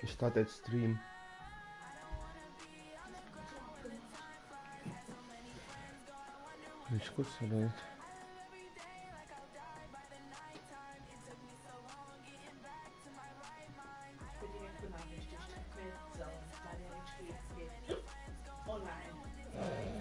Startet Stream. Willst du kurz oder nicht? Ich bin direkt benachrichtigt. MadZone, meine geht online. Okay.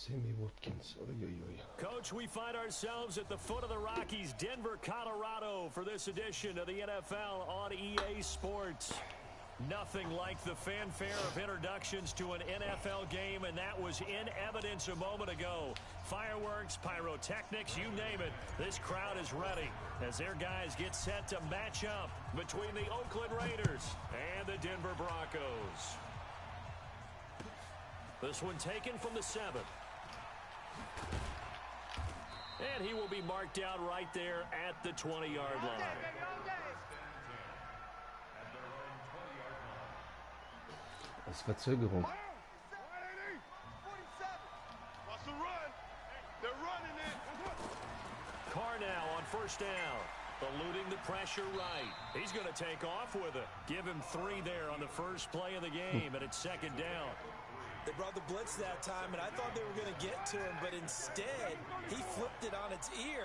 Sammy Watkins. Coach, we find ourselves at the foot of the Rockies, Denver, Colorado, for this edition of the NFL on EA Sports. Nothing like the fanfare of introductions to an NFL game, and that was in evidence a moment ago. Fireworks, pyrotechnics, you name it. This crowd is ready as their guys get set to match up between the Oakland Raiders and the Denver Broncos. This one taken from the 7. And he will be marked out right there at the 20-yard line. Das ist Verzögerung. Carr now on first down. Eluding the pressure right. He's going to take off with it. Give him 3 there on the first play of the game, and it's second down. They brought the blitz that time, and I thought they were going to get to him, but instead, he flipped it on its ear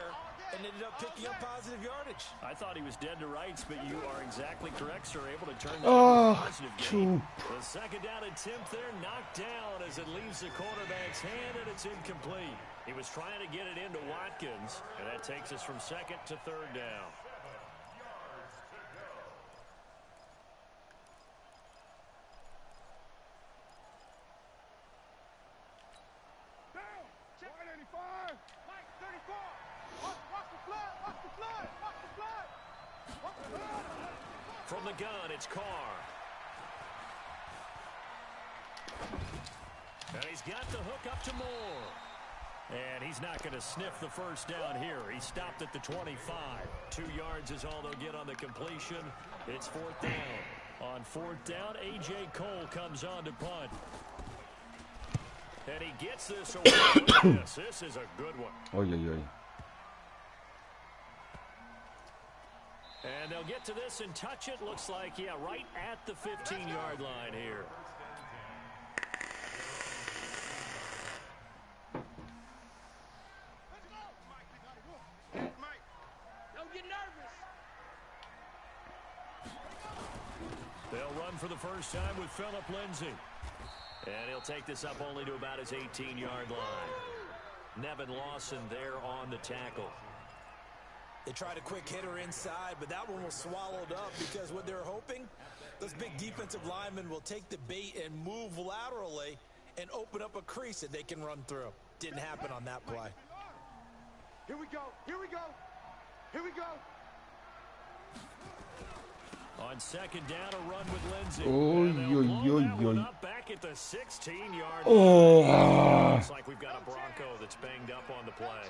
and ended up picking up positive yardage. I thought he was dead to rights, but you are exactly correct, sir. Able to turn that into a positive gain. The second down attempt there knocked down as it leaves the quarterback's hand, and it's incomplete. He was trying to get it into Watkins, and that takes us from second to third down. From the gun, it's Carr. And he's got the hook up to Moore. And he's not going to sniff the first down here. He stopped at the 25. 2 yards is all they'll get on the completion. It's fourth down. On fourth down, A.J. Cole comes on to punt. And he gets this away. This is a good one. And they'll get to this and touch it. Looks like, yeah, right at the 15-yard line here. They'll run for the first time with Phillip Lindsay. And he'll take this up only to about his 18-yard line. Nevin Lawson there on the tackle. They tried a quick hitter inside, but that one was swallowed up because what they're hoping, those big defensive linemen will take the bait and move laterally and open up a crease that they can run through. Didn't happen on that play. Here we go. Here we go. Here we go. On second down, a run with Lindsay. Up back at the 16-yard line. Looks like we've got a Bronco that's banged up on the play.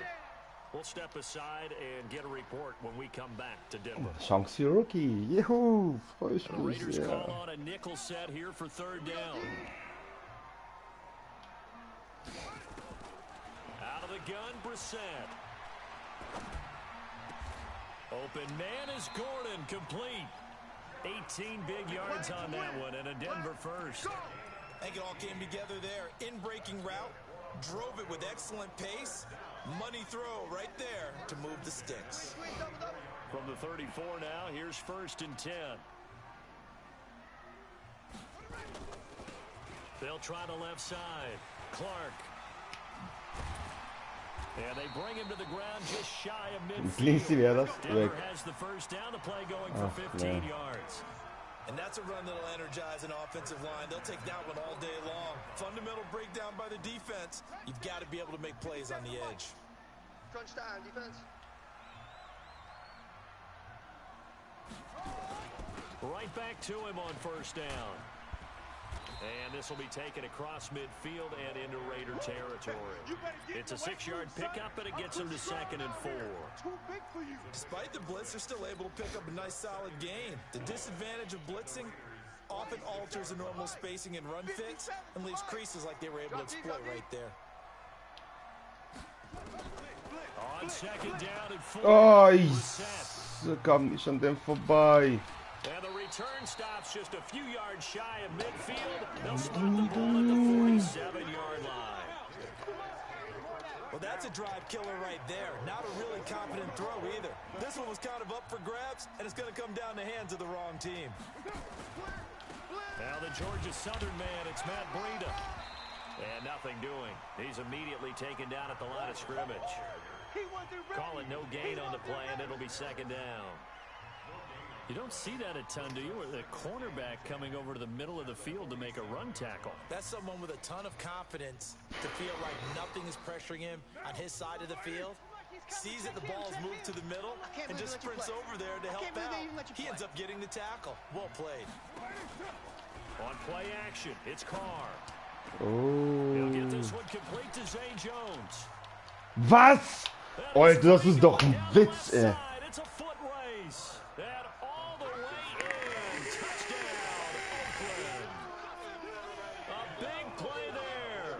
We'll step aside and get a report when we come back to Denver. Chance Rookie. Juhu, freue ich The mich Raiders sehr. call on a nickel set here for third down. Out of the gun, Brissett. Open man is Gordon, complete. 18 big yards on that one, and a Denver first. I think it all came together there. In-breaking route, drove it with excellent pace. Money throw right there to move the sticks. From the 34 now, here's 1st and 10. They'll try the left side. Clark. And they bring him to the ground just shy of midfield. Denver has the first down. The play going for 15 yards. And that's a run that'll energize an offensive line. They'll take that one all day long. Fundamental breakdown by the defense. You've got to be able to make plays on the edge. Crunch down, defense. Right back to him on 1st down. And this will be taken across midfield and into Raider territory. It's a 6-yard pickup, but it gets them to 2nd and 4. Despite the blitz, they're still able to pick up a nice solid gain. The disadvantage of blitzing often alters the normal spacing and run fits and leaves creases like they were able to exploit right there. On 2nd down and 4. Oh, kam nicht an dem vorbei. And the return stops just a few yards shy of midfield. They'll stop the ball at the 47-yard line. Well, that's a drive killer right there. Not a really confident throw either. This one was kind of up for grabs, and it's going to come down the hands of the wrong team. Now the Georgia Southern man, it's Matt Breida. And nothing doing. He's immediately taken down at the line of scrimmage. Call it no gain on the play, and it'll be 2nd down. You don't see that a ton, do you? With a cornerback coming over to the middle of the field to make a run tackle. That's someone with a ton of confidence to feel like nothing is pressuring him on his side of the field. Sees that the ball's moved to the middle and just sprints over there to help out. He ends up getting the tackle. Well played. On play action, it's Carr. Oh. He'll get this one complete to Zay Jones. Was? Alter, das ist doch ein Witz, ey. It's a foot race. And all the way in. Touchdown, Oakland. A big play there.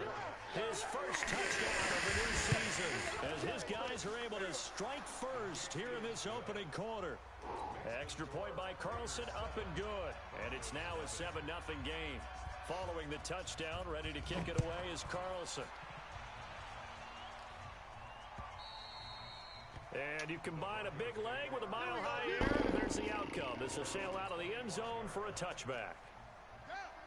His first touchdown of the new season. As his guys are able to strike first here in this opening quarter. Extra point by Carlson, up and good. And it's now a 7-0 game. Following the touchdown, ready to kick it away is Carlson. And you combine a big leg with a mile-high air, and there's the outcome. This will sail out of the end zone for a touchback.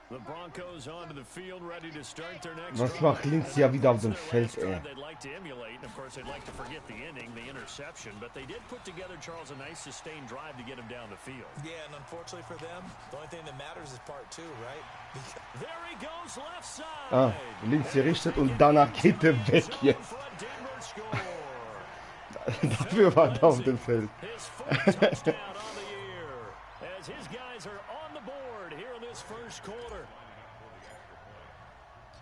The Broncos onto the field, ready to start their next Was macht Lindsay ja wieder auf dem Feld, ey? They'd like to emulate, and of course they'd like to forget the inning, the interception, but they did put together, Charles, a nice sustained drive to get him down the field. Yeah, and unfortunately for them, the only thing that matters is part 2, right? There he goes, left side. Ah, Lindsay richtet und danach geht er weg jetzt. Dafür war er auf dem Feld. His first touchdown on the year, as his guys are on the board here in this first quarter.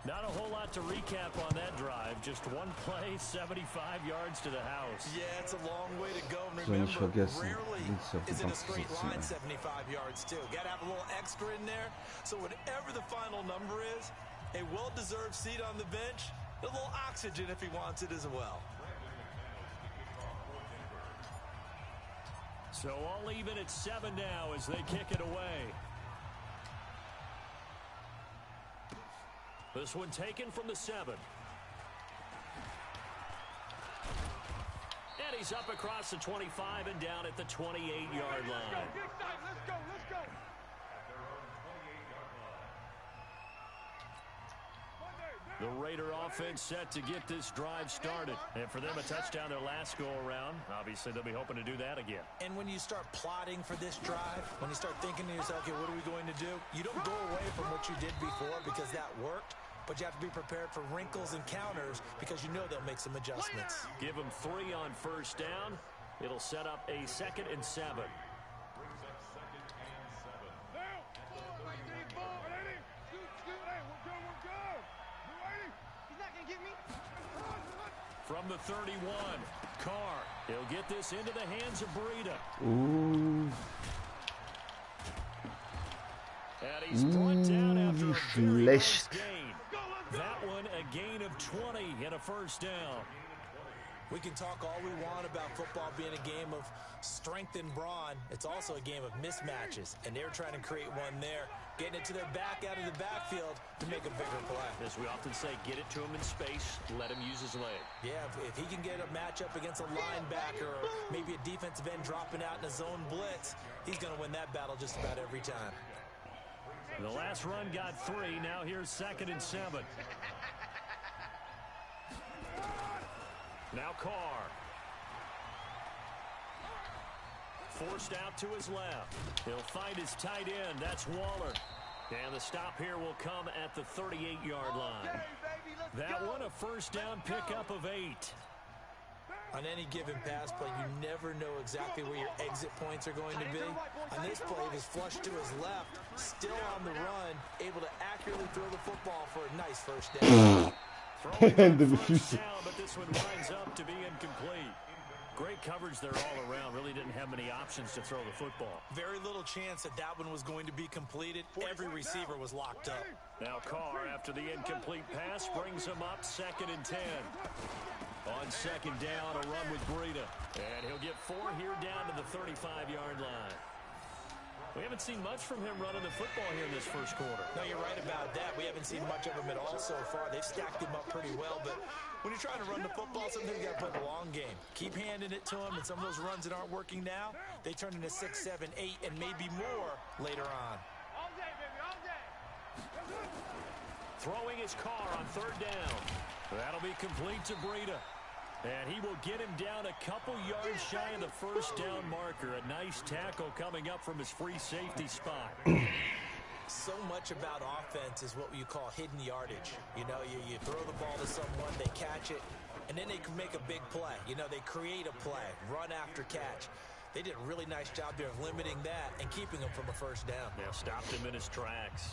Not a whole lot to recap on that drive. Just one play, 75 yards to the house. Yeah, it's a long way to go. And Soll nicht remember, vergessen, rarely Lindsay auf die is it a Bank zu straight sitzen. line 75 yards too. Got to have a little extra in there. So whatever the final number is, a well-deserved seat on the bench, a little oxygen if he wants it as well. So all even at 7 now as they kick it away. This one taken from the 7. And he's up across the 25 and down at the 28-yard line. Let's go. The Raider offense set to get this drive started. And for them, a touchdown their last go-around. Obviously, they'll be hoping to do that again. And when you start plotting for this drive, when you start thinking to yourself, okay, what are we going to do? You don't go away from what you did before because that worked. But you have to be prepared for wrinkles and counters because you know they'll make some adjustments. Give them 3 on first down. It'll set up a 2nd and 7. From the 31, Carr. He'll get this into the hands of Breida. Ooh. And he's brought down after a very schlecht. close gain. That one a gain of 20 and a first down. We can talk all we want about football being a game of strength and brawn. It's also a game of mismatches, and they're trying to create one there, getting it to their back out of the backfield to make a bigger play. As we often say, get it to him in space, let him use his leg. Yeah, if he can get a matchup against a linebacker or maybe a defensive end dropping out in a zone blitz, he's going to win that battle just about every time. The last run got 3. Now here's 2nd and 7. Now Carr. Forced out to his left. He'll find his tight end. That's Waller. And the stop here will come at the 38-yard line. That one a first down pickup of 8. On any given pass play, you never know exactly where your exit points are going to be. On this play, he was flushed to his left, still on the run, able to accurately throw the football for a nice first down. Throwing first down, but this one winds up to be incomplete. Great coverage there all around. Really didn't have many options to throw the football. Very little chance that that one was going to be completed. Every receiver was locked up. Now Carr, after the incomplete pass, brings him up 2nd and 10. On 2nd down, a run with Breida. And he'll get 4 here down to the 35-yard line. We haven't seen much from him running the football here in this first quarter. No, you're right about that. We haven't seen much of him at all so far. They've stacked him up pretty well, but when you're trying to run the football, sometimes you got to play the long game. Keep handing it to him, and some of those runs that aren't working now, they turn into 6, 7, 8, and maybe more later on. All day, baby, all day. Throwing his Carr on 3rd down. That'll be complete to Breida. And he will get him down a couple yards shy of the first down marker. A nice tackle coming up from his free safety spot. So much about offense is what you call hidden yardage. You know, you throw the ball to someone, they catch it, and then they can make a big play. You know, they create a play, run after catch. They did a really nice job there of limiting that and keeping him from a first down. Yeah, stopped him in his tracks.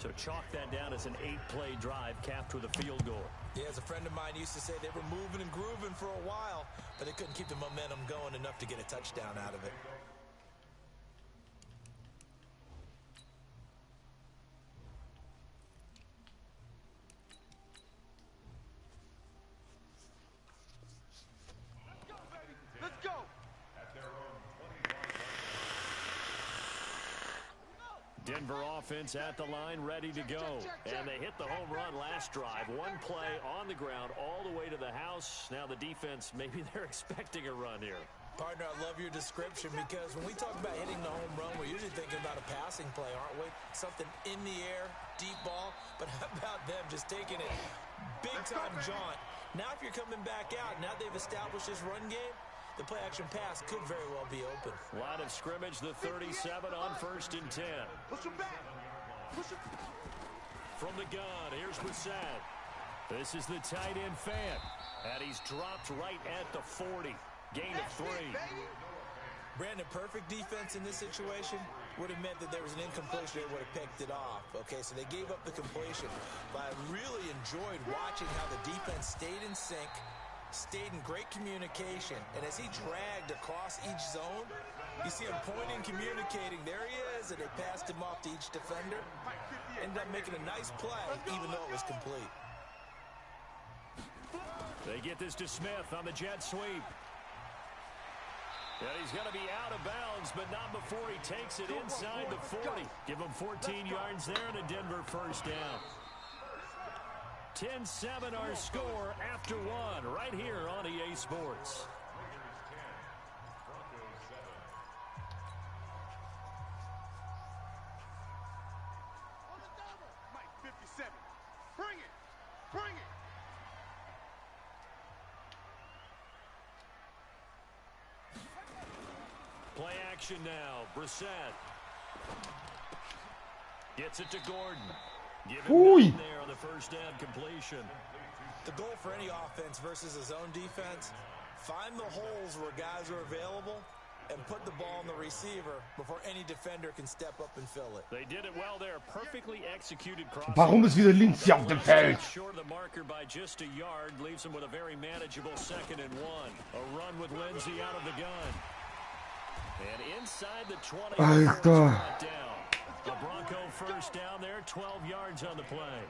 So chalk that down as an 8-play drive capped with a field goal. Yeah, as a friend of mine used to say, they were moving and grooving for a while, but they couldn't keep the momentum going enough to get a touchdown out of it. Let's go, baby. Let's go. Denver offense at the line, ready to go. And they hit the home run last drive. One play on the ground all the way to the house. Now the defense, maybe they're expecting a run here. Partner, I love your description because when we talk about hitting the home run, we're usually thinking about a passing play, aren't we? Something in the air, deep ball. But how about them just taking it big-time jaunt? Now if you're coming back out, now they've established this run game, the play-action pass could very well be open. Line of scrimmage, the 37 on 1st and 10. Push him back. Push him. From the gun, here's Brissett. This is the tight end Fant. And he's dropped right at the 40. Gain of 3. Brandon, perfect defense in this situation would have meant that there was an incompletion. They would have picked it off. Okay, so they gave up the completion. But I really enjoyed watching how the defense stayed in sync, stayed in great communication, and as he dragged across each zone, you see him pointing, communicating. There he is, and they passed him off to each defender. Ended up making a nice play, even though it was complete. They get this to Smith on the jet sweep. And he's going to be out of bounds, but not before he takes it inside the 40. Give him 14 yards there and a Denver first down. 10-7 our score after 1 right here on EA Sports. Mike 57. Bring it. Bring it. Play action now. Brissett gets it to Gordon. Give him there on the first down completion. The goal for any offense versus a zone defense, find the holes where guys are available and put the ball on the receiver before any defender can step up and fill it. They did it well there. Perfectly executed cross. Warum ist wieder Linz hier auf dem Feld? Short of the marker by just a yard. Leaves him with a very manageable 2nd and 1. A run with Lindsey out of the gun. And inside the 20. Alter. Down. The Bronco first down there. 12 yards on the play.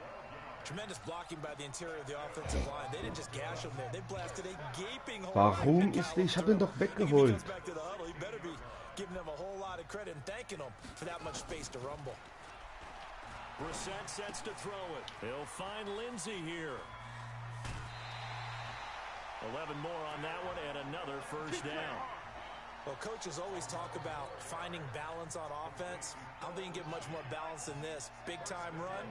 Tremendous blocking by the interior of the offensive line. They didn't just gash him there. They blasted a gaping hole. Warum ist der? Ich hab den doch weggeholt. Giving them a whole lot of credit and thanking them for that much space to rumble. Brissett sets to throw it. He'll find Lindsey here. 11 more on that one and another first down. Well, coaches always talk about finding balance on offense. I don't think you can get much more balance than this. Big time run,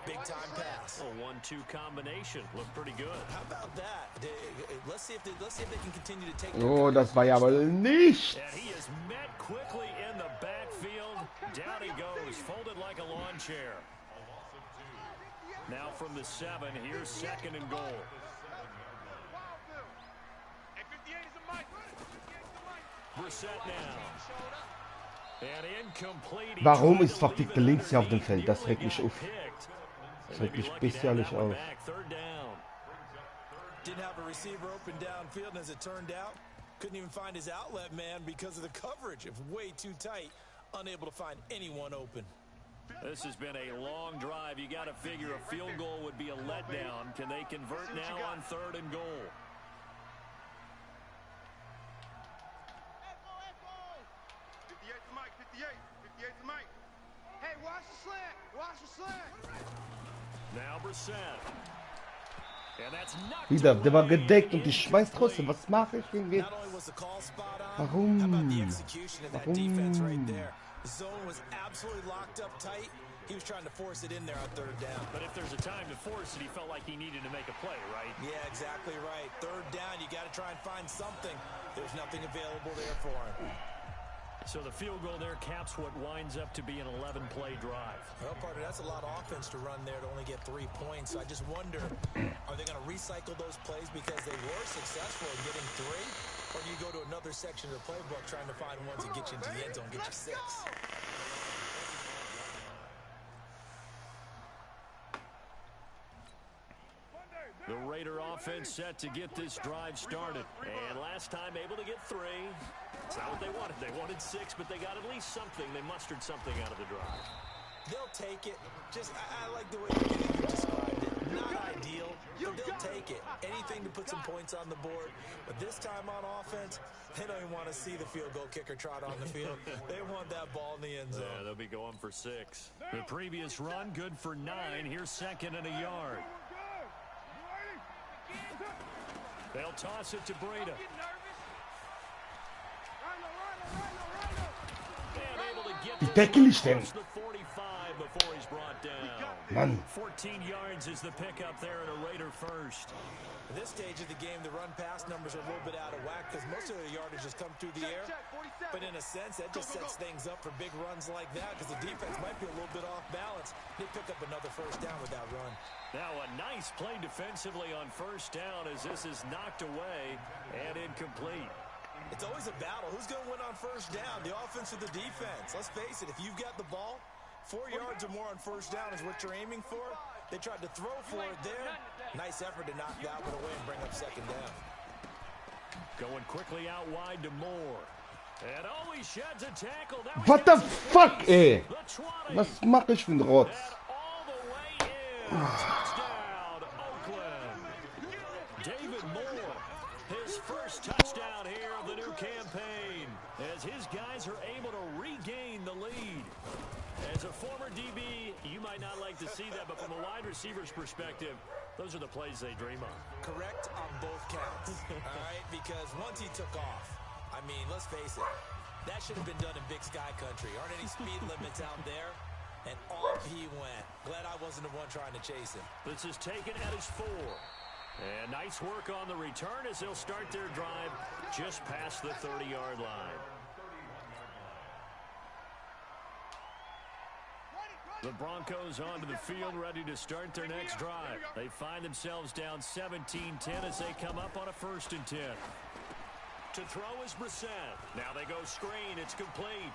big time pass. A 1-2 combination. Looked pretty good. How about that? Let's see if they can continue to take. Oh, das war ja wohl nicht. And he is met quickly in the backfield. Down he goes, folded like a lawn chair. Now from the 7, here's 2nd and goal. Brissett now. And incomplete. Warum ist vertickte links hier auf dem Feld? Das regt mich auf. Das regt mich bestialisch auf. Didn't have a receiver open downfield, and as it turned out, couldn't even find his outlet man because of the coverage. It was way too tight, unable to find anyone open. This has been a long drive. You got to figure a field goal would be a letdown. Can they convert now on 3rd and goal? Hey, watch the slant. Watch the slant. Now Brissett. And that's knocked Wieder, der war away. gedeckt und ich schmeiß trotzdem. Was mache ich denn jetzt? Not only was the call spot on, Warum? how about the execution of that defense right Warum? there? The zone was absolutely locked up tight. He was trying to force it in there on 3rd down. But if there's a time to force it, he felt like he needed to make a play, right? Yeah, exactly right. 3rd down, you got to try and find something. There's nothing available there for him. So the field goal there caps what winds up to be an 11-play drive. Well, partner, that's a lot of offense to run there to only get 3 points. So I just wonder, are they going to recycle those plays because they were successful in getting 3? Or do you go to another section of the playbook trying to find ones that get you into the end zone, get you 6? The Raider offense set to get this drive started. And last time able to get 3. That's not what they wanted. They wanted 6, but they got at least something. They mustered something out of the drive. They'll take it. Just, I like the way you described it. Not ideal, but they'll take it. Anything to put some points on the board. But this time on offense, they don't even want to see the field goal kicker trot on the field. They want that ball in the end zone. Yeah, they'll be going for 6. The previous run, good for 9. Here's 2nd and a yard. They'll toss it to Breda. And able to get Wie tackle ich denn? the 45 before he's brought down. Mann. 14 yards is the pickup there and a Raider first. At this stage of the game, the run-pass numbers are a little bit out of whack because most of the yardage has come through the air. But in a sense, that just sets things up for big runs like that because the defense might be a little bit off balance. They pick up another first down with that run. Now a nice play defensively on first down as this is knocked away and incomplete. It's always a battle. Who's going to win on first down? The offense or the defense? Let's face it, if you've got the ball, 4 yards or more on first down is what you're aiming for. They tried to throw for it there. Nice effort to knock that one away and bring up 2nd down. Going quickly out wide to Moore. And oh, he sheds a tackle. Now What the fuck, ey? the 20. Was mache ich für ein Rotz? And all the way in. Touchdown, Oakland. David Moore, his first touchdown here of the new campaign, as his guys are able to regain the lead. As a former DB, you might not like to see that, but from a wide receiver's perspective, those are the plays they dream of. Correct on both counts, all right? Because once he took off, I mean, let's face it, that should have been done in Big Sky Country. Aren't any speed limits out there? And off he went. Glad I wasn't the one trying to chase him. This is taken at his 4. And nice work on the return as they'll start their drive just past the 30-yard line. The Broncos onto the field ready to start their next drive. They find themselves down 17-10 as they come up on a 1st and 10. To throw is Brissett. Now they go screen. It's complete.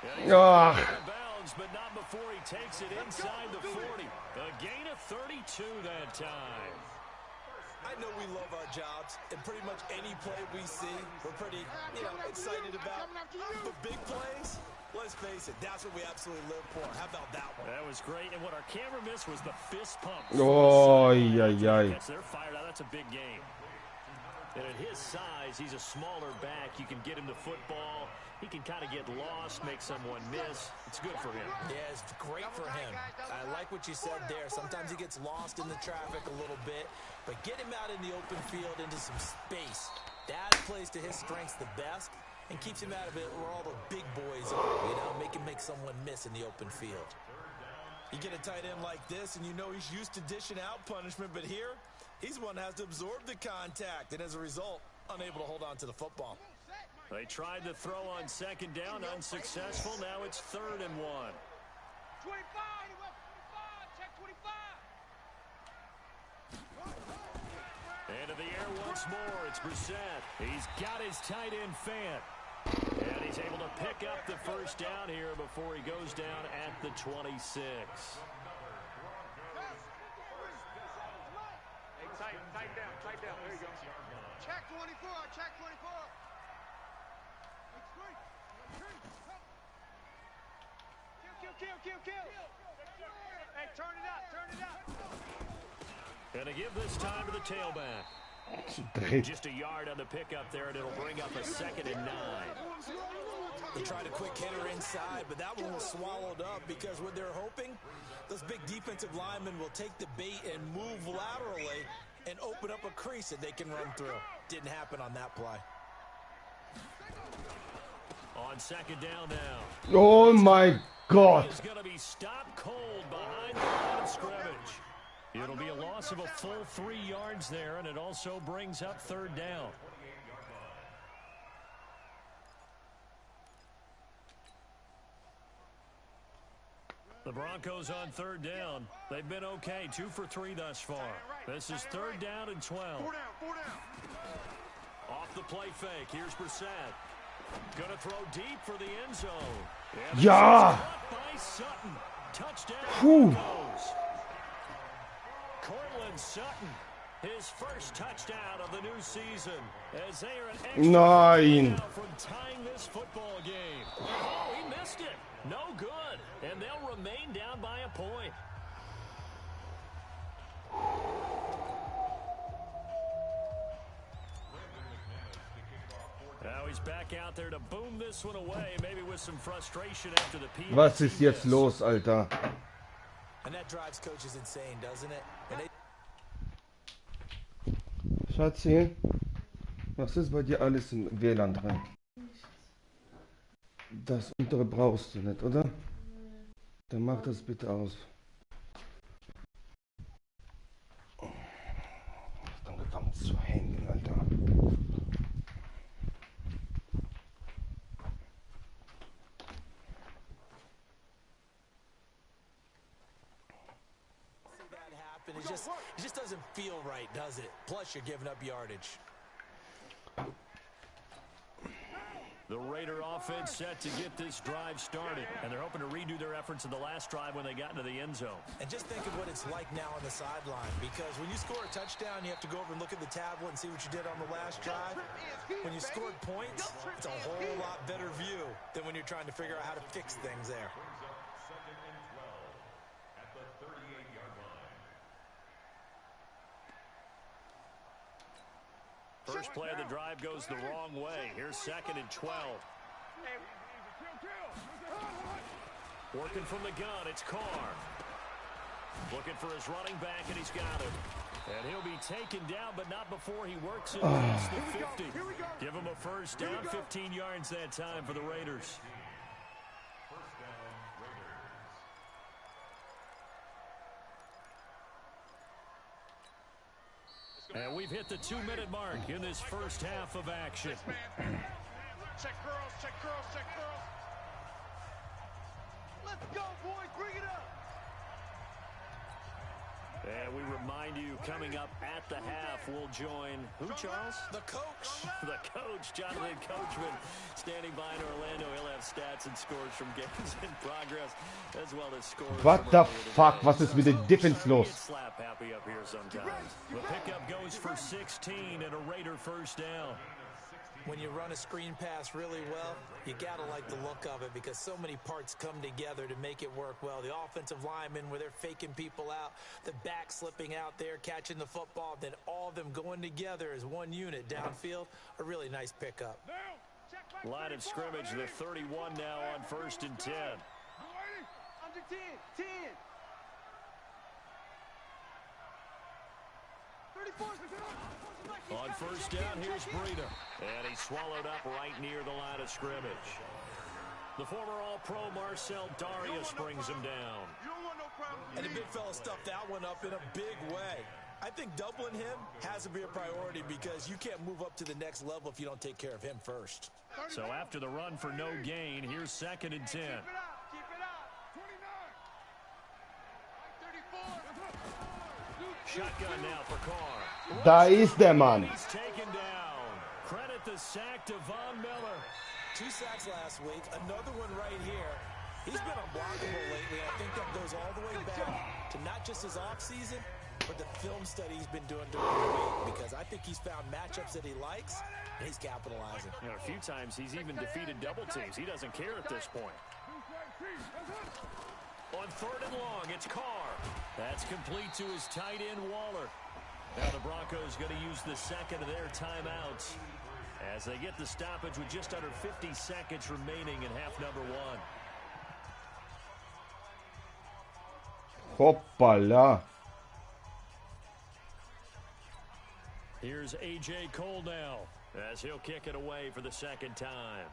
And he's out of bounds, but not before he takes it inside the 40. A gain of 32 that time. I know we love our jobs, and pretty much any play we see, we're pretty, excited about. The big plays, Let's face it, that's what we absolutely live for. How about that one? That was great, and what our camera missed was the fist pump. Oh, yeah. They're fired out. That's a big game. And at his size, he's a smaller back. You can get him to football. He can kind of get lost, make someone miss. It's good for him. Yeah, it's great for him. I like what you said there. Sometimes he gets lost in the traffic a little bit, but get him out in the open field into some space. That plays to his strengths the best and keeps him out of it where all the big boys are, you know, make him make someone miss in the open field. You get a tight end like this, and you know he's used to dishing out punishment, but here, he's the one that has to absorb the contact, and as a result, unable to hold on to the football. They tried to throw on second down, unsuccessful. Now it's 3rd and 1. 25, check 25. Into the air once more. It's Brissett. He's got his tight end Fant. And he's able to pick up the first down here before he goes down at the 26. Hey, tight down. There you go. Check 24, check 24. Kill. Hey, turn it up. And to give this time to the tailback. Just a yard on the pickup there, and it'll bring up a 2nd and 9. They tried a quick hitter inside, but that one was swallowed up because what they're hoping, those big defensive linemen will take the bait and move laterally and open up a crease that they can run through. Didn't happen on that play. On second down now. Oh my God. He's going to be stopped cold behind the line of scrimmage. It'll be a loss of a full 3 yards there, and it also brings up 3rd down. The Broncos on 3rd down. They've been okay, 2 for 3 thus far. This is 3rd down and 12. 4 down. Off the play fake, here's Brissett. Going to throw deep for the end zone. Yeah. By Sutton. Touchdown. Whew. Broncos. Cortland Sutton, his first touchdown of the new season, as they are an extra Nein. now from tying this football game. Oh, he missed it. No good. And they'll remain down by a point. Now he's back out there to boom this one away, maybe with some frustration after the PAT. Was ist jetzt los, Alter? And that drives coaches insane, doesn't it? And Schatzi, was ist bei dir alles im WLAN drin? Das untere brauchst du nicht, oder? Dann mach das bitte aus. Dann angefangen zu hängen, Alter. It just doesn't feel right, does it? Plus, you're giving up yardage. The Raider offense set to get this drive started, and they're hoping to redo their efforts in the last drive when they got into the end zone. And just think of what it's like now on the sideline, because when you score a touchdown, you have to go over and look at the tablet and see what you did on the last drive. When you scored points, it's a whole lot better view than when you're trying to figure out how to fix things there. First play of the drive goes the wrong way. Here's 2nd and 12. Working from the gun, it's Carr. Looking for his running back, and he's got him. And he'll be taken down, but not before he works it past the 50. Give him a first down, 15 yards that time for the Raiders. And we've hit the 2-minute mark in this first half of action. Check girls. Let's go, boys. Bring it up. And we remind you, coming up at the half, we'll join, who, Charles? The coach. The coach, Jonathan Coachman, standing by in Orlando. He'll have stats and scores from games in progress, as well as scores. What the fuck? Was ist mit den Defense los? Slap happy up here sometimes. The pickup goes for 16 and a Raider first down. When you run a screen pass really well, you got to like the look of it because so many parts come together to make it work well. The offensive linemen, where they're faking people out, the back slipping out there, catching the football, then all of them going together as one unit downfield, a really nice pickup. Line of scrimmage, the 31 now on 1st and 10. Under 10, 10. 34. On 1st down, here's Breida. And he's swallowed up right near the line of scrimmage. The former All-Pro Marcel Darius brings him down. You don't want no problem. And the big fella stuffed that one up in a big way. I think doubling him has to be a priority because you can't move up to the next level if you don't take care of him first. So after the run for no gain, here's 2nd and 10. Keep it up. 29. 34. Shotgun now for Carr. Da ist der Mann. He's taken down. Credit the sack to Von Miller. 2 sacks last week, another one right here. He's been unblockable lately. I think that goes all the way back to not just his offseason, but the film study he's been doing during the week, because I think he's found matchups that he likes, and he's capitalizing. You know, a few times he's even defeated double teams. He doesn't care at this point. On 3rd and long, it's Carr. That's complete to his tight end, Waller. Now the Broncos going to use the second of their timeouts as they get the stoppage with just under 50 seconds remaining in half number 1. Hoppala. Here's A.J. Cole now as he'll kick it away for the second time.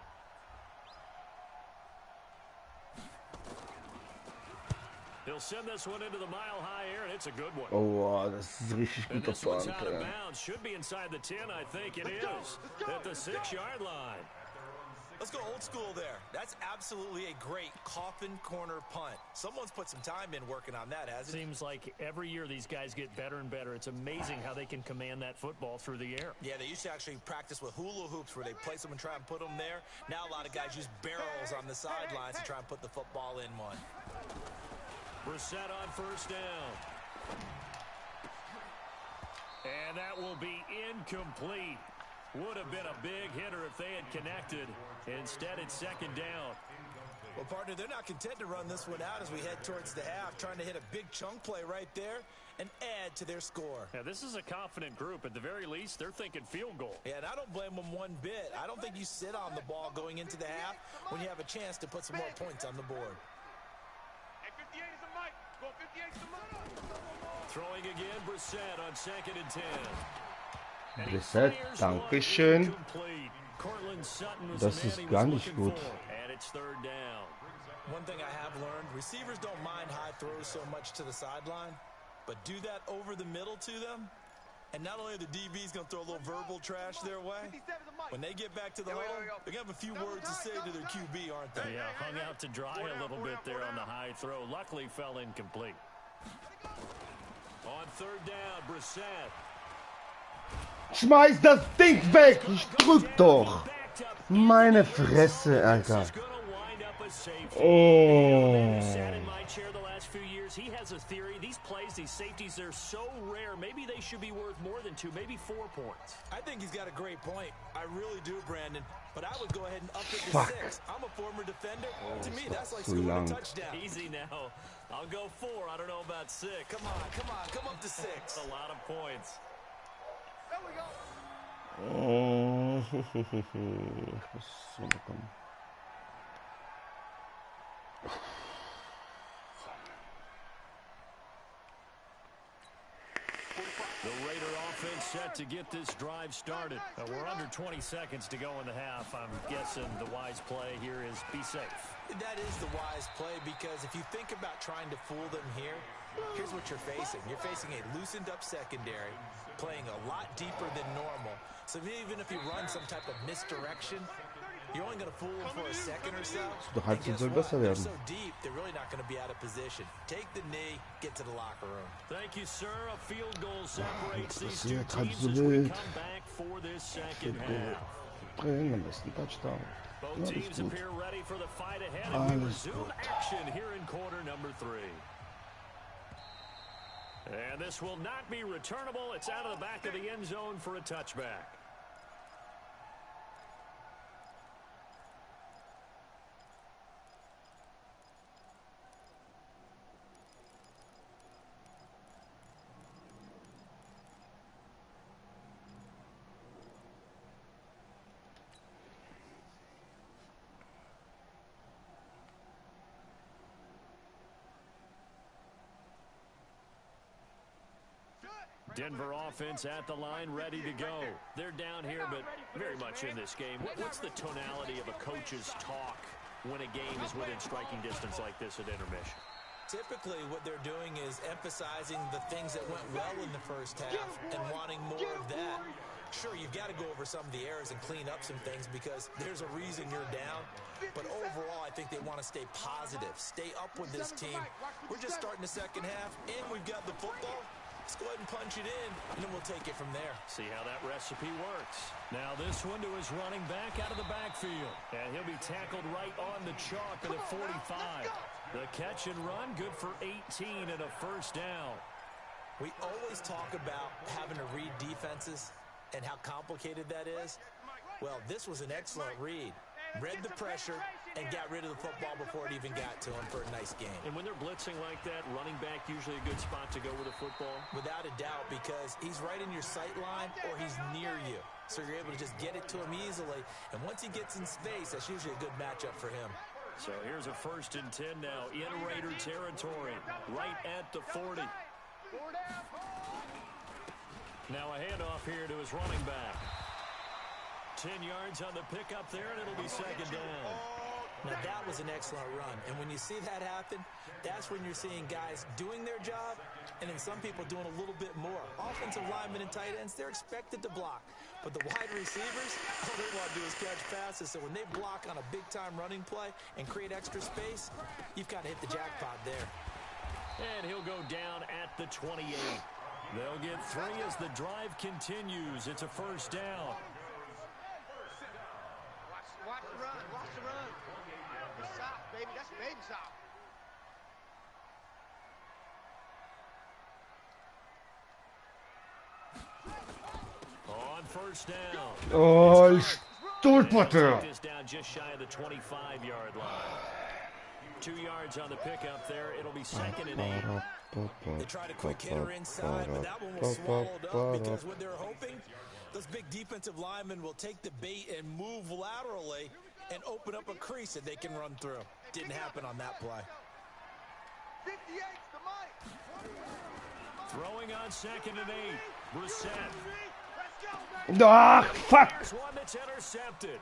He'll send this one into the mile-high air, and it's a good one. Oh, das ist richtig And guter this one's Flank. out of bounds. Should be inside the 10, I think it is. At the 6-yard line. Let's go old school there. That's absolutely a great coffin corner punt. Someone's put some time in working on that, hasn't it? Seems like every year these guys get better and better. It's amazing how they can command that football through the air. Yeah, they used to actually practice with hula hoops where they place them and try and put them there. Now a lot of guys use barrels on the sidelines to try and put the football in one. Brissett on 1st down. And that will be incomplete. Would have been a big hitter if they had connected. Instead, it's 2nd down. Well, partner, they're not content to run this one out as we head towards the half, trying to hit a big chunk play right there and add to their score. Now, this is a confident group. At the very least, they're thinking field goal. Yeah, and I don't blame them one bit. I don't think you sit on the ball going into the half when you have a chance to put some more points on the board. Hey, 58 is the mic. Go 58 is the mic. Throwing again, Brissett on 2nd and 10. Brissett, Dankeschön. Das ist gar nicht gut. And it's 3rd down. One thing I have learned, receivers don't mind high throws so much to the sideline, but do that over the middle to them, and not only are the DBs going to throw a little verbal trash their way, when they get back to the huddle, they're going to have a few words to say to their QB, aren't they? Yeah, hung out to dry a little bit there on the high throw. Luckily fell incomplete. On 3rd down, Brissett. Schmeiß das Ding weg! Ich drück doch! Meine Fresse, Alter. Oh. He has a theory. These plays, these safeties, they're so rare. Maybe they should be worth more than 2, maybe 4 points. I think he's got a great point. I really do, Brandon. But I would go ahead and up it to Fuck. 6. I'm a former defender. To me, that's like so scoring long. a touchdown. Easy now. I'll go 4. I don't know about 6. Come on, come up to 6. That's a lot of points. There we go. Oh. Ich muss runterkommen. The Raider offense set to get this drive started. We're under 20 seconds to go in the half. I'm guessing the wise play here is be safe. That is the wise play because if you think about trying to fool them here, here's what you're facing. You're facing a loosened up secondary, playing a lot deeper than normal. So even if you run some type of misdirection, you're only going to fool them for a second or so. Die Halbzeit soll besser They're werden. so deep, they're really not going to be out of position. Take the knee, get to the locker room. Thank you, sir. A field goal separates these two passiert halb teams so as we wild. come back for this second Field goal. half. Bringen am besten Touchdown. Both Alles teams gut. appear ready for the fight ahead, and we Alles resume gut. action here in quarter number 3. And this will not be returnable. It's out of the back of the end zone for a touchback. Denver offense at the line, ready to go. They're down here, but very much in this game. What's the tonality of a coach's talk when a game is within striking distance like this at intermission? Typically, what they're doing is emphasizing the things that went well in the first half and wanting more of that. Sure, you've got to go over some of the errors and clean up some things because there's a reason you're down. But overall, I think they want to stay positive, stay up with this team. We're just starting the second half, and we've got the football. Let's go ahead and punch it in, and then we'll take it from there. See how that recipe works. Now this one to his running back out of the backfield. And he'll be tackled right on the chalk at the 45. The catch and run, good for 18 and a first down. We always talk about having to read defenses and how complicated that is. Well, this was an excellent read. Read the pressure and got rid of the football before it even got to him for a nice game. And when they're blitzing like that, running back usually a good spot to go with a football? Without a doubt, because he's right in your sight line or he's near you. So you're able to just get it to him easily. And once he gets in space, that's usually a good matchup for him. So here's a 1st and 10 now in Raider territory, right at the 40. Now a handoff here to his running back. 10 yards on the pickup there, and it'll be second down. Now that was an excellent run, and when you see that happen, that's when you're seeing guys doing their job, and then some people doing a little bit more. Offensive linemen and tight ends, they're expected to block, but the wide receivers, all they want to do is catch passes. So when they block on a big-time running play and create extra space, you've got to hit the jackpot there. And he'll go down at the 28. They'll get 3 as the drive continues. It's a first down. Watch the run. Watch the run. Stop, baby. That's baby stop. On first down. Oh, ich stolperte. This down just shy of the 25-yard line. 2 yards on the pickup there. It'll be second and 8. They tried a quick hitter inside, but that one was swallowed up because what they're hoping, those big defensive linemen will take the bait and move laterally and open up a crease that they can run through. Didn't happen on that play. 58's the mic. Throwing on second and 8. Brissett. Ah, fuck. There's one that's intercepted.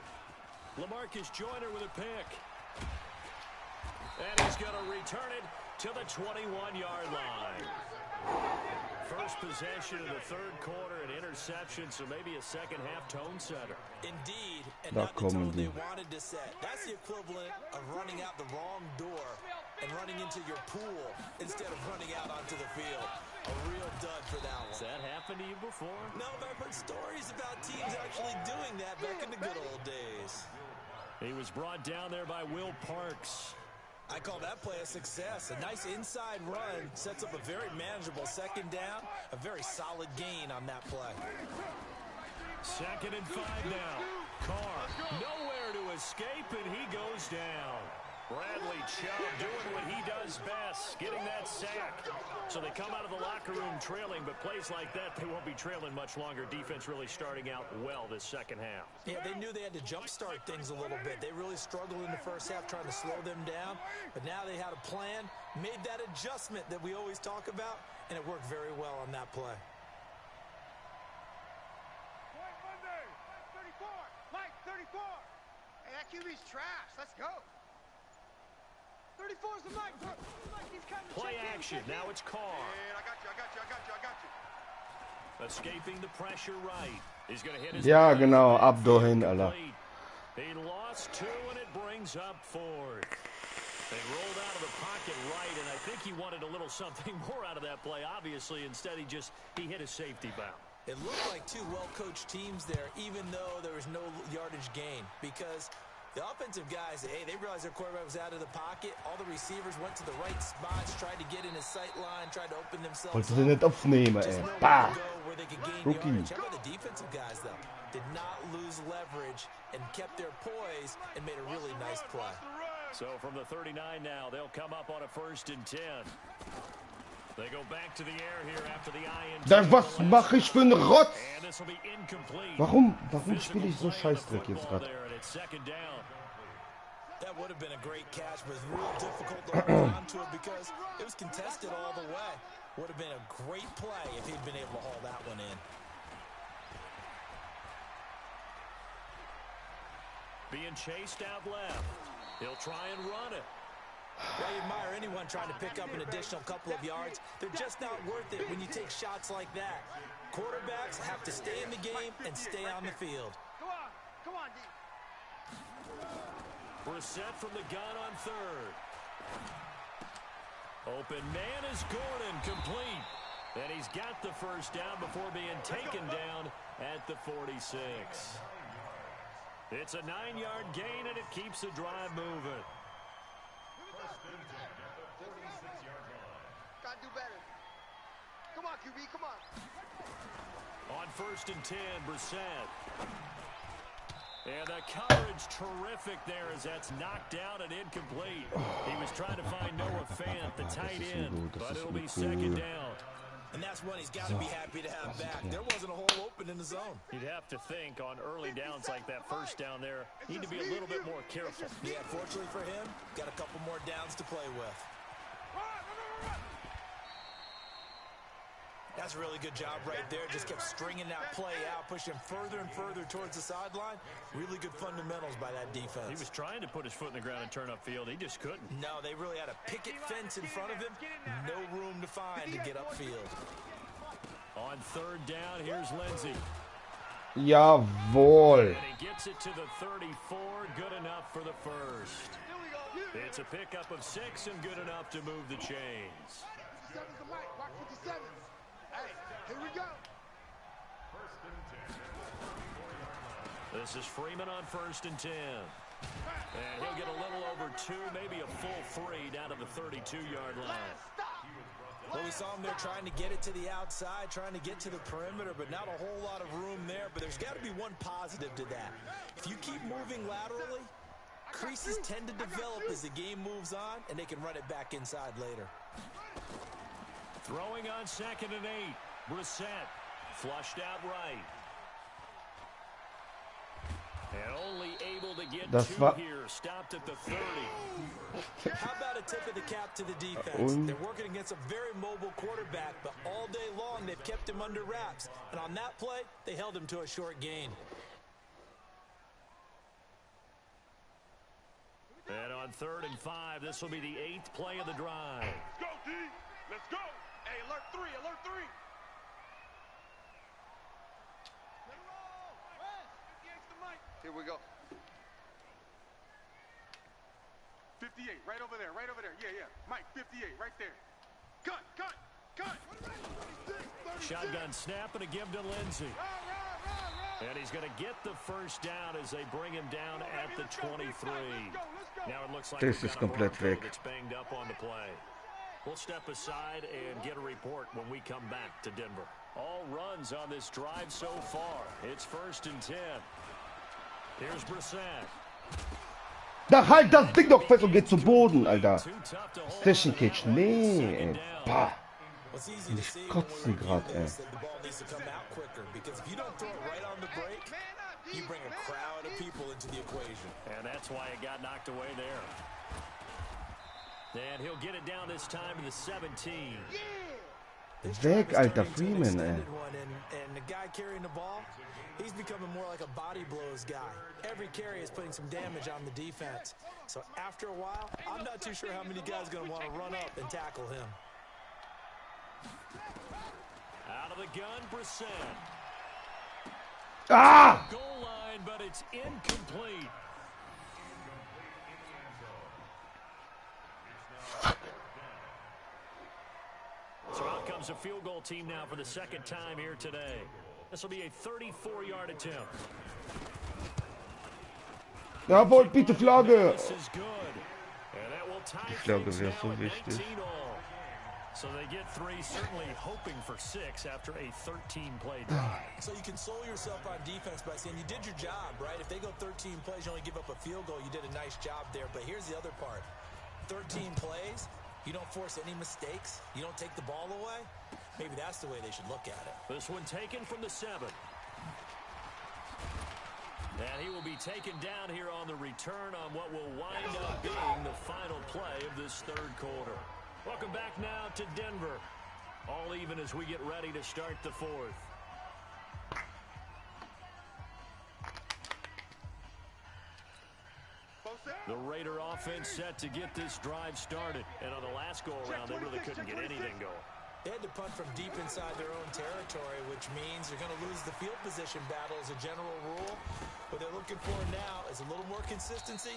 LaMarcus Joyner with a pick. And he's going to return it to the 21-yard line. First possession of the third quarter, an interception, so maybe a second-half tone setter. Indeed, and not the tone they wanted to set. That's the equivalent of running out the wrong door and running into your pool instead of running out onto the field. A real dud for that one. Has that happened to you before? No, but I've heard stories about teams actually doing that back in the good old days. He was brought down there by Will Parks. I call that play a success. A nice inside run sets up a very manageable second down. A very solid gain on that play. Second and 5 now. Carr nowhere to escape, and he goes down. Bradley Chubb doing what he does best, getting that sack. So they come out of the locker room trailing, but plays like that, they won't be trailing much longer. Defense really starting out well this second half. Yeah, they knew they had to jumpstart things a little bit. They really struggled in the first half trying to slow them down, but now they had a plan, made that adjustment that we always talk about, and it worked very well on that play. Mike, 34. Hey, that QB's trash. Let's go. 34's the Mike. He's kind of play action. Now it's Carr. Man, I got you. Escaping the pressure right. He's going to hit his... Ja, genau. Ab dahin, Alter. He lost 2, and it brings up 4th. They rolled out of the pocket right, and I think he wanted a little something more out of that play. Obviously, instead he hit a safety bound. It looked like 2 well-coached teams there, even though there was no yardage gain, because the offensive guys, hey, they realized their quarterback was out of the pocket. All the receivers went to the right spots, tried to get in his sight line, tried to open themselves Wollte sie nicht aufnehmen, ey. Bah! Rookie. How about the defensive guys, though? Did not lose leverage and kept their poise and made a really nice play. So from the 39 now, they'll come up on a 1st and 10. They go back to the air here after the INT. Was mache ich für einen Rotz? Warum spiele ich so Scheißdreck jetzt gerade? That would have been a great catch, but it was real difficult to hold on to it because it was contested all the way. Would have been a great play if he'd been able to haul that one in. Being chased out left. He'll try and run it. I admire anyone trying to pick up an additional couple of yards. They're just not worth it when you take shots like that. Quarterbacks have to stay in the game and stay on the field. Come on, D. Brissett from the gun on third. Open man is Gordon, complete. And he's got the first down before being taken down at the 46. It's a 9-yard gain, and it keeps the drive moving. Gotta do better. Come on, QB, come on. On 1st and 10, Brissett. And the coverage terrific there as that's knocked out and incomplete. He was trying to find Noah Fant, the tight end, but it'll be second down. And that's one he's got to be happy to have back. There wasn't a hole open in the zone. You'd have to think on early downs like that first down there, need to be a little bit more careful. Yeah, fortunately for him, got a couple more downs to play with. That's a really good job right there. Just kept stringing that play out, pushing further and further towards the sideline. Really good fundamentals by that defense. He was trying to put his foot in the ground and turn upfield. He just couldn't. No, they really had a picket fence in front of him. No room to find to get upfield. On 3rd down, here's Lindsey. Jawohl. And he gets it to the 34. Good enough for the first. It's a pickup of 6 and good enough to move the chains. 57's the mic. Watch 57. Hey, here we go. This is Freeman on 1st and 10. And he'll get a little over 2, maybe a full 3 down to the 32-yard line. Well, we saw him there trying to get it to the outside, trying to get to the perimeter, but not a whole lot of room there. But there's got to be one positive to that. If you keep moving laterally, creases tend to develop as the game moves on, and they can run it back inside later. Throwing on 2nd and 8. Brissett flushed out right. And only able to get 2 here. Stopped at the 30. How about a tip of the cap to the defense? They're working against a very mobile quarterback, but all day long they've kept him under wraps. And on that play, they held him to a short gain. And on 3rd and 5, this will be the 8th play of the drive. Let's go, D. Let's go. Hey, alert 3, alert 3. Here we go. 58, right over there, right over there. Yeah. Mike, 58, right there. Cut. Shotgun snap and a give to Lindsey. And he's going to get the first down as they bring him down at the 23. Now it looks like Das ist komplett weg. It's banged up on the play. We'll step aside and get a report when we come back to Denver. All runs on this drive so far. It's 1st and 10. Here's Brissett. Da halt das Ding doch fest und geht zu Boden, Alter. Station Cage, nee, ey. Bah. Ich kotze grad, ey. And that's why it got knocked away there. And he'll get it down this time to the 17. Weg, Alter, Freeman, ey. And the guy carrying the ball, he's becoming more like a body blows guy. Every carry is putting some damage on the defense. So after a while, I'm not too sure how many guys are going to want to run up and tackle him. Out of the gun, Brissett. Ah! Goal line, but it's incomplete. So out comes a field goal team now for the 2nd time here today. This will be a 34-yard attempt. Jawohl, bitte Flagge. This is good. And that will tie Die Flagge things wäre now so at wichtig. 19-all. So they get 3, certainly hoping for 6 after a 13-play drive. So you console yourself on defense by saying you did your job, right? If they go 13 plays, you only give up a field goal, you did a nice job there. But here's the other part. 13 plays, you don't force any mistakes, you don't take the ball away. Maybe that's the way they should look at it. This one taken from the 7. And he will be taken down here on the return on what will wind up being the final play of this 3rd quarter. Welcome back now to Denver. All even as we get ready to start the fourth. The Raider offense set to get this drive started. And on the last go-around, they really couldn't get anything going. They had to punt from deep inside their own territory, which means you're going to lose the field position battle as a general rule. What they're looking for now is a little more consistency,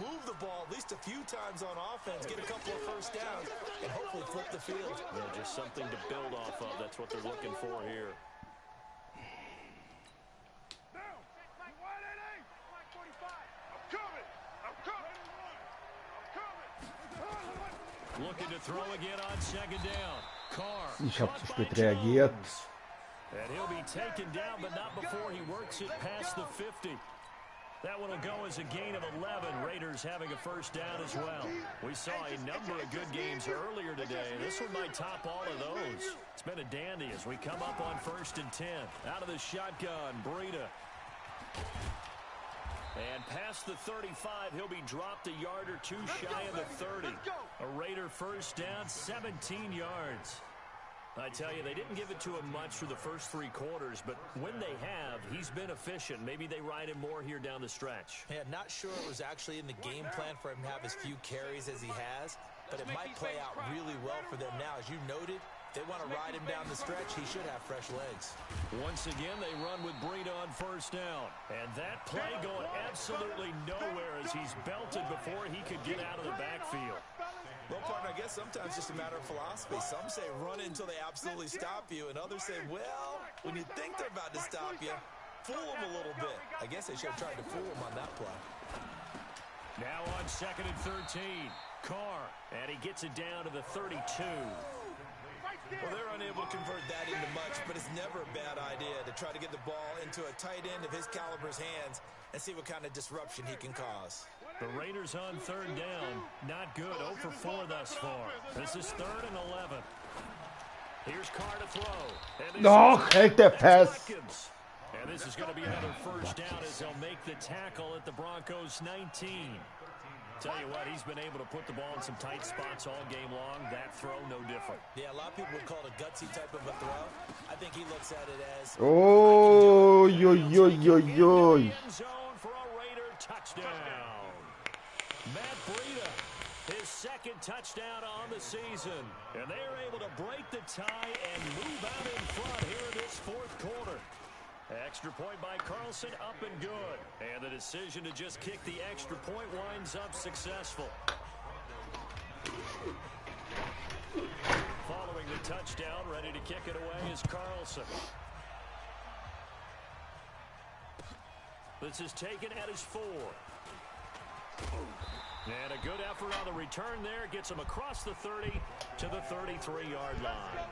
move the ball at least a few times on offense, get a couple of first downs, and hopefully flip the field. Yeah, just something to build off of. That's what they're looking for here. Looking to throw again on second down. Carr. Ich habe zu spät reagiert. And he'll be taken down, but not before he works it past the 50. That one will go as a gain of 11. Raiders having a first down as well. We saw a number of good games earlier today, and this one might top all of those. It's been a dandy as we come up on 1st and 10. Out of the shotgun, Breida. And past the 35, he'll be dropped a yard or two shy of the 30. A Raider first down, 17 yards. I tell you, they didn't give it to him much through the first 3 quarters, but when they have, he's been efficient. Maybe they ride him more here down the stretch. Yeah, not sure it was actually in the game plan for him to have as few carries as he has, but it might play out really well for them now. As you noted, if they want to ride him down the stretch, he should have fresh legs. Once again, they run with Breida on first down. And that play going absolutely nowhere as he's belted before he could get out of the backfield. Well, partner, I guess sometimes it's just a matter of philosophy. Some say run until they absolutely stop you, and others say, well, when you think they're about to stop you, fool them a little bit. I guess they should have tried to fool them on that play. Now on 2nd and 13, Carr, and he gets it down to the 32. Well, they're unable to convert that into much, but it's never a bad idea to try to get the ball into a tight end of his caliber's hands and see what kind of disruption he can cause. The Raiders on 3rd down. Not good. 0 for 4 thus far. This is 3rd and 11. Here's Carr to throw. No, hält der Pass. And this is going to be another first down as they'll make the tackle at the Broncos 19. Tell you what, he's been able to put the ball in some tight spots all game long. That throw, no different. Yeah, a lot of people would call it a gutsy type of a throw. I think he looks at it as... Oh, yo, yo, yo, yo. End zone for a Raider touchdown. Matt Breida, his 2nd touchdown on the season. And they are able to break the tie and move out in front here in this 4th quarter. Extra point by Carlson, up and good. And the decision to just kick the extra point winds up successful. Following the touchdown, ready to kick it away is Carlson. This is taken at his 4. And a good effort on the return there. Gets him across the 30 to the 33-yard line.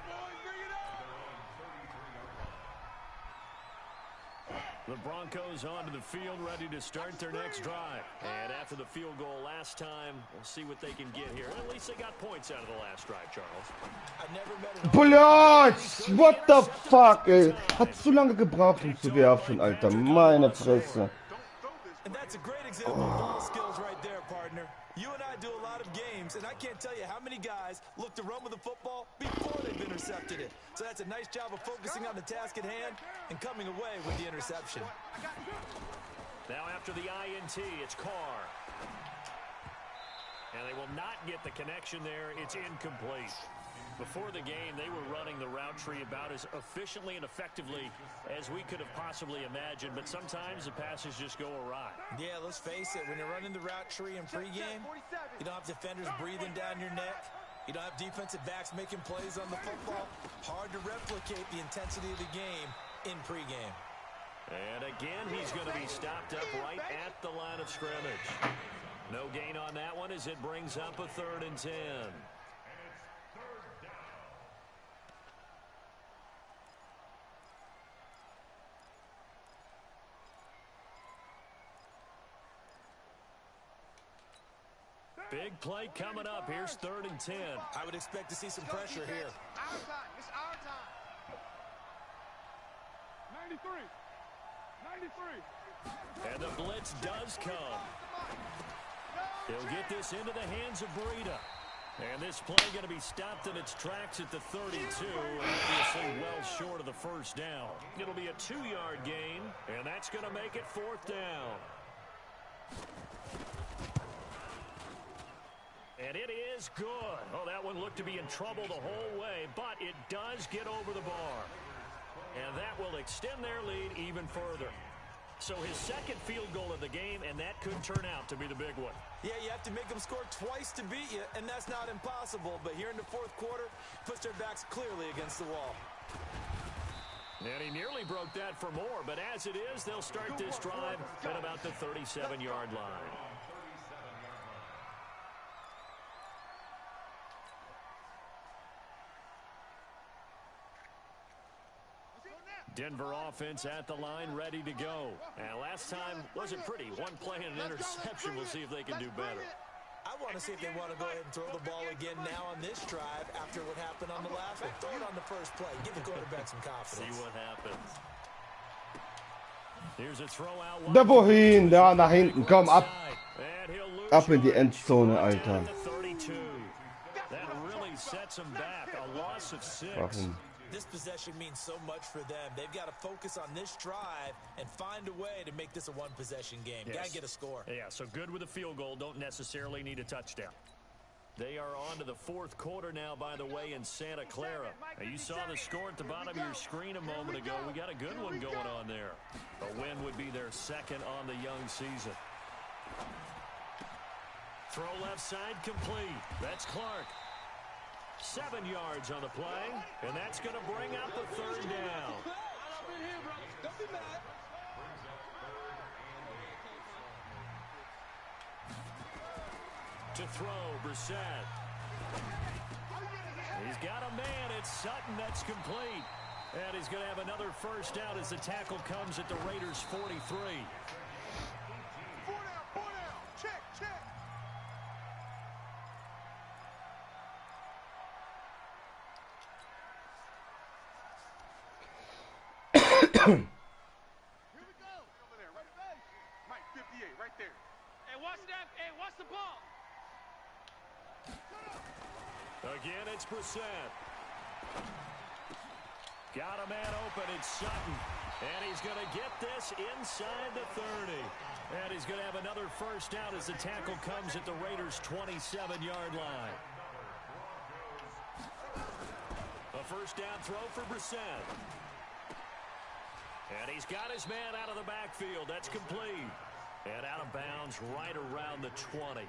The Broncos onto the field, ready to start their next drive. And after the field goal last time, we'll see what they can get here. At least they got points out of the last drive, Charles. I've never met an Blöd! What the fuck, ey? Hat zu lange gebraucht, um zu werfen, Alter. Meine Fresse. And that's a great example of ball skills right there, partner. You and I do a lot of games, and I can't tell you how many guys look to run with the football before they've intercepted it. So that's a nice job of focusing on the task at hand and coming away with the interception. Now after the INT, it's Carr. And they will not get the connection there. It's incomplete. Before the game, they were running the route tree about as efficiently and effectively as we could have possibly imagined, but sometimes the passes just go awry. Yeah, let's face it, when you're running the route tree in pregame, you don't have defenders breathing down your neck. You don't have defensive backs making plays on the football. Hard to replicate the intensity of the game in pregame. And again, he's going to be stopped up right at the line of scrimmage. No gain on that one as it brings up a 3rd and 10. Big play coming up. Here's 3rd and 10. I would expect to see some pressure here. Our time. It's our time. 93. 93. And the blitz does come. They'll get this into the hands of Breida. And this play going to be stopped in its tracks at the 32, obviously well short of the first down. It'll be a 2-yard gain, and that's going to make it 4th down. And it is good. Oh, that one looked to be in trouble the whole way, but it does get over the bar. And that will extend their lead even further. So his second field goal of the game, and that could turn out to be the big one. Yeah, you have to make them score twice to beat you, and that's not impossible. But here in the 4th quarter, puts their backs clearly against the wall. And he nearly broke that for more, but as it is, they'll start this drive at about the 37-yard line. Denver offense at the line, ready to go. And last time wasn't pretty. One play and an interception. We'll see if they can do better. I want to see if they want to go ahead and throw the ball again now on this drive after what happened on the last one. Throw it on the first play. Give the quarterback some confidence. See what happens. Here's a throw out. Da wohin? Da nach hinten. Komm, ab. Ab in die Endzone, Alter. That really sets him back. A loss of 6. Warum? This possession means so much for them. They've got to focus on this drive and find a way to make this a one-possession game. Yes. Got to get a score. Yeah, so good with a field goal. Don't necessarily need a touchdown. They are on to the 4th quarter now, by the way, in Santa Clara. Now, you saw the score at the bottom of your screen a moment ago. We got a good one going on there. A win would be their second on the young season. Throw left side complete. That's Clark. 7 yards on the play, and that's going to bring up the 3rd down. To throw, Brissett. He's got a man. It's Sutton. That's complete. And he's going to have another first down as the tackle comes at the Raiders' 43. 4 down. Check. Here we go. Over there, right there. Mike, 58, right there. Hey, watch that. Hey, watch the ball. Again, it's Brissett. Got a man open. It's Sutton. And he's going to get this inside the 30. And he's going to have another first down as the tackle comes at the Raiders' 27-yard line. A first down throw for Brissett. And he's got his man out of the backfield. That's complete. And out of bounds right around the 20.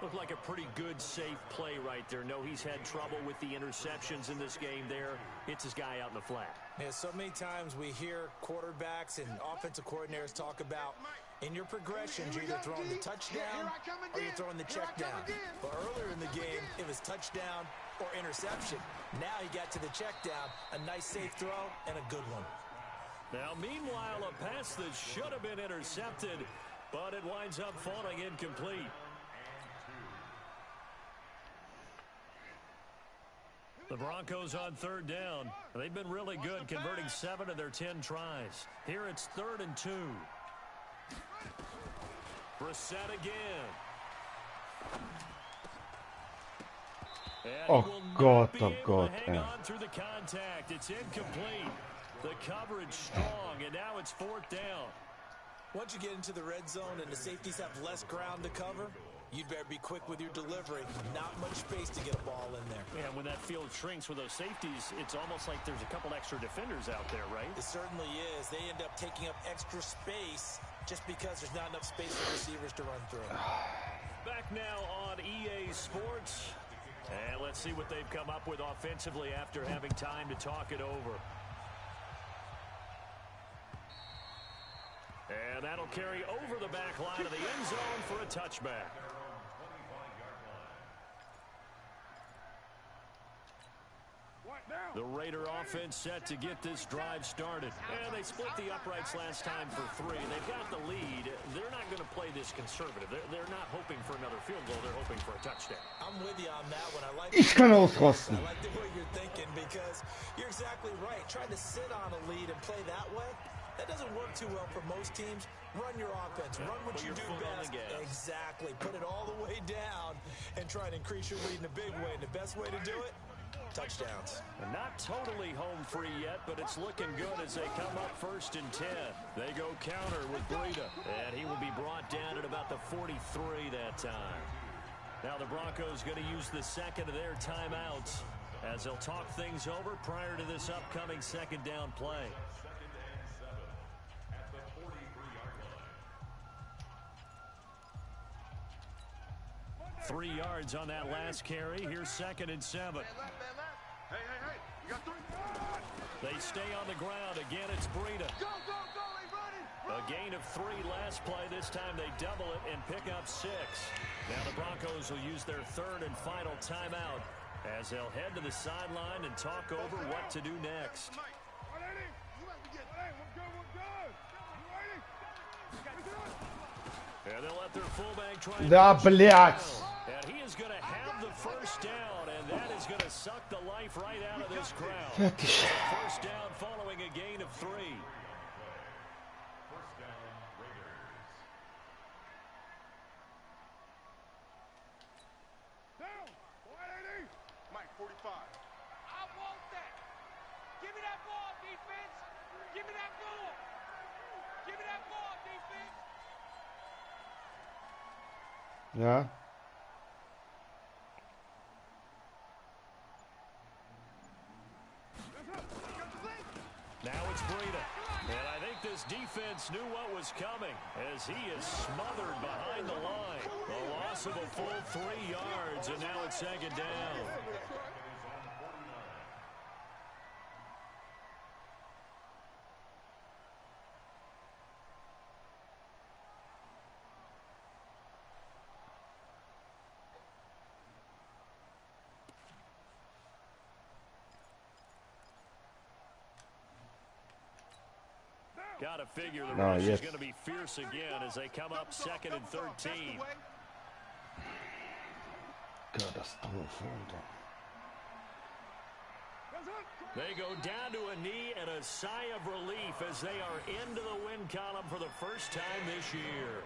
Looked like a pretty good, safe play right there. No, he's had trouble with the interceptions in this game there. It's his guy out in the flat. Yeah, so many times we hear quarterbacks and offensive coordinators talk about in your progressions, you're either throwing the touchdown or you're throwing the check down. But earlier in the game, it was touchdown or interception. Now he got to the check down, a nice safe throw, and a good one. Now, meanwhile, a pass that should have been intercepted, but it winds up falling incomplete. The Broncos on 3rd down. They've been really good, converting 7 of their 10 tries. Here it's 3rd and 2. Brissett again. Oh Gott, oh Gott. Hang on through the contact. It's incomplete. The coverage strong, and now it's 4th down. Once you get into the red zone and the safeties have less ground to cover, you'd better be quick with your delivery. Not much space to get a ball in there. Yeah, when that field shrinks with those safeties, it's almost like there's a couple extra defenders out there, right? It certainly is. They end up taking up extra space just because there's not enough space for receivers to run through. Back now on EA Sports. And let's see what they've come up with offensively after having time to talk it over. And that'll carry over the back line of the end zone for a touchback. The Raider offense set to get this drive started. And they split the uprights last time for 3. They've got the lead. They're not going to play this conservative. They're not hoping for another field goal. They're hoping for a touchdown. I'm with you on that one. I like Ich kann ausrasten. I like the way you're thinking because you're exactly right. Trying to sit on a lead and play that way, that doesn't work too well for most teams. Run your offense. Run what you do best. Exactly. Put it all the way down and try and increase your lead in a big way. And the best way to do it, touchdowns. Not totally home free yet, but it's looking good as they come up 1st and 10. They go counter with Breida, and he will be brought down at about the 43 that time. Now the Broncos going to use the second of their timeouts as they'll talk things over prior to this upcoming second down play. 3 yards on that last carry. Here's 2nd and 7. Hey, you got 3. They stay on the ground. Again, it's Breida. Go, he's running. A gain of 3 last play. This time they double it and pick up 6. Now the Broncos will use their 3rd and final timeout as they'll head to the sideline and talk over what to do next. And they'll let their fullback try and he is going to have the first down, and that is going to suck the life right out of this crowd. First down following a gain of 3. First down, Raiders. Down. Mike, 45. I want that. Give me that ball, defense. Give me that ball. Give me that ball, defense. Yeah. Now it's Breida. And I think this defense knew what was coming as he is smothered behind the line. A loss of a full 3 yards, and now it's 2nd down. Got to figure the rush is going to be fierce again as they come up 2nd and 13. They go down to a knee and a sigh of relief as they are into the win column for the first time this year.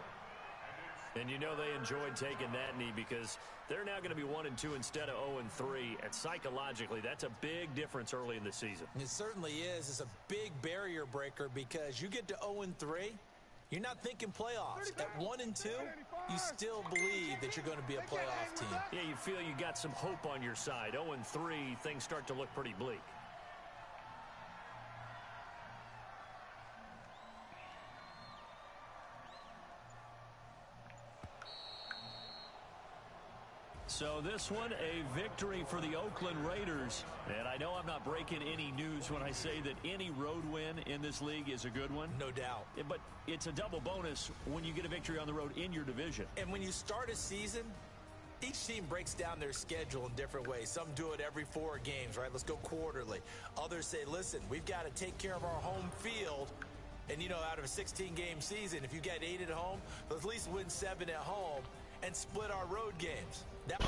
And you know they enjoyed taking that knee because they're now going to be 1-2 instead of 0-3. And psychologically, that's a big difference early in the season. It certainly is. It's a big barrier breaker because you get to 0-3, you're not thinking playoffs. At 1-2, you still believe that you're going to be a playoff team. Yeah, you feel you got some hope on your side. 0-3, things start to look pretty bleak. So this one, a victory for the Oakland Raiders. And I know I'm not breaking any news when I say that any road win in this league is a good one. No doubt. But it's a double bonus when you get a victory on the road in your division. And when you start a season, each team breaks down their schedule in different ways. Some do it every 4 games, right? Let's go quarterly. Others say, listen, we've got to take care of our home field. And, you know, out of a 16-game season, if you get 8 at home, let's at least win 7 at home and split our road games. That